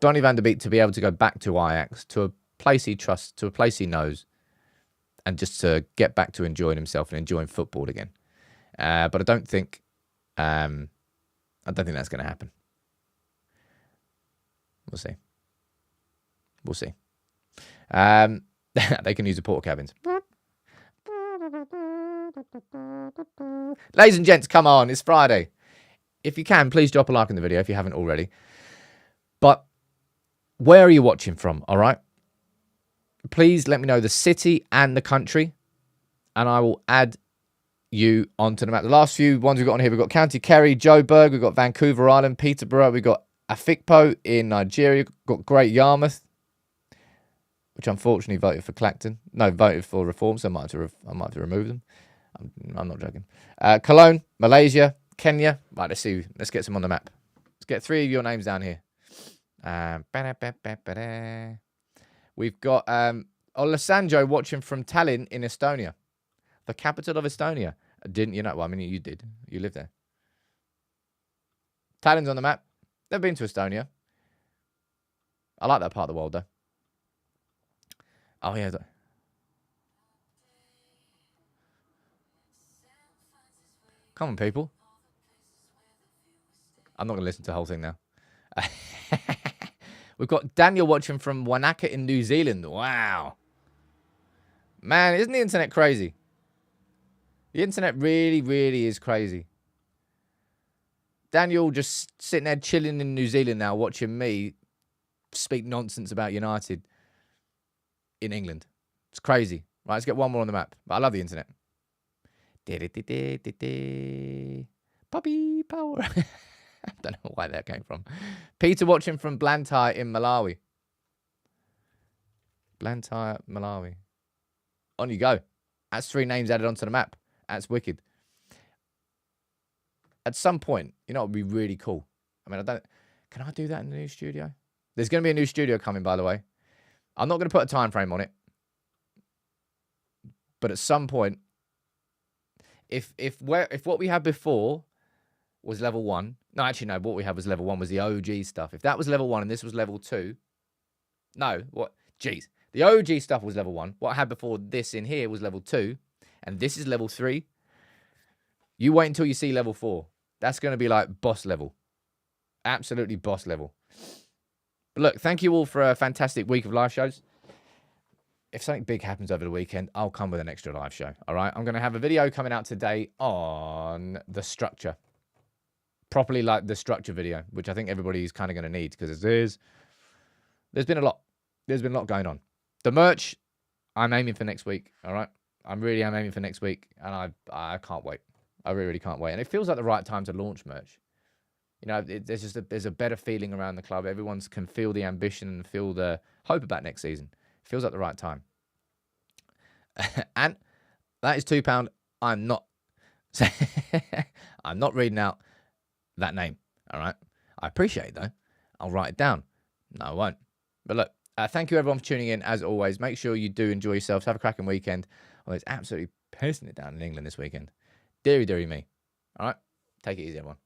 Donny van der Beek to be able to go back to Ajax, to a place he trusts, to a place he knows, and just to get back to enjoying himself and enjoying football again. But I don't think that's going to happen. We'll see. We'll see. They can use the porta cabins. Ladies and gents, come on. It's Friday. If you can, please drop a like on the video if you haven't already. But where are you watching from, all right? Please let me know the city and the country, and I will add you onto the map. The last few ones we've got on here, we've got County Kerry, Joburg, we've got Vancouver Island, Peterborough, we've got Afikpo in Nigeria, we've got Great Yarmouth, which unfortunately voted for Clacton. No, voted for Reform, so I might have to remove them. I'm not joking. Cologne, Malaysia, Kenya. Right, let's see. Let's get some on the map. Let's get 3 of your names down here. We've got Alessandro watching from Tallinn in Estonia, the capital of Estonia. Didn't you know? Well, I mean, you did. You live there. Tallinn's on the map. Never been to Estonia. I like that part of the world, though. Oh, yeah. Come on, people. I'm not going to listen to the whole thing now. We've got Daniel watching from Wanaka in New Zealand. Wow. Man, isn't the internet crazy? The internet really, really is crazy. Daniel just sitting there chilling in New Zealand now, watching me speak nonsense about United in England. It's crazy. Right, let's get one more on the map. But I love the internet. Puppy power. I don't know why that came from. Peter watching from Blantyre in Malawi. Blantyre, Malawi. On you go. That's 3 names added onto the map. That's wicked. At some point, you know, it would be really cool. I mean, can I do that in the new studio? There's going to be a new studio coming, by the way. I'm not going to put a time frame on it. But at some point, if what we had before was level 1. No, actually, no. What we had was level 1 was the OG stuff. If that was level 1 and this was level 2. No, what? Jeez. The OG stuff was level 1. What I had before this in here was level 2. And this is level 3. You wait until you see level 4. That's going to be like boss level. Absolutely boss level. But look, thank you all for a fantastic week of live shows. If something big happens over the weekend, I'll come with an extra live show. All right? I'm going to have a video coming out today on the structure. Properly like the structure video, which I think everybody's kind of going to need because there's been a lot. There's been a lot going on. The merch, I'm aiming for next week. All right? I'm aiming for next week, and I can't wait. I really, really can't wait. And it feels like the right time to launch merch. You know, there's a better feeling around the club. Everyone can feel the ambition and feel the hope about next season. It feels like the right time. And that is £2. I'm not reading out that name. All right. I appreciate it though. I'll write it down. No, I won't. But look, thank you everyone for tuning in. As always, make sure you do enjoy yourselves. Have a cracking weekend. Well, it's absolutely pissing it down in England this weekend. Deary me. All right. Take it easy, everyone.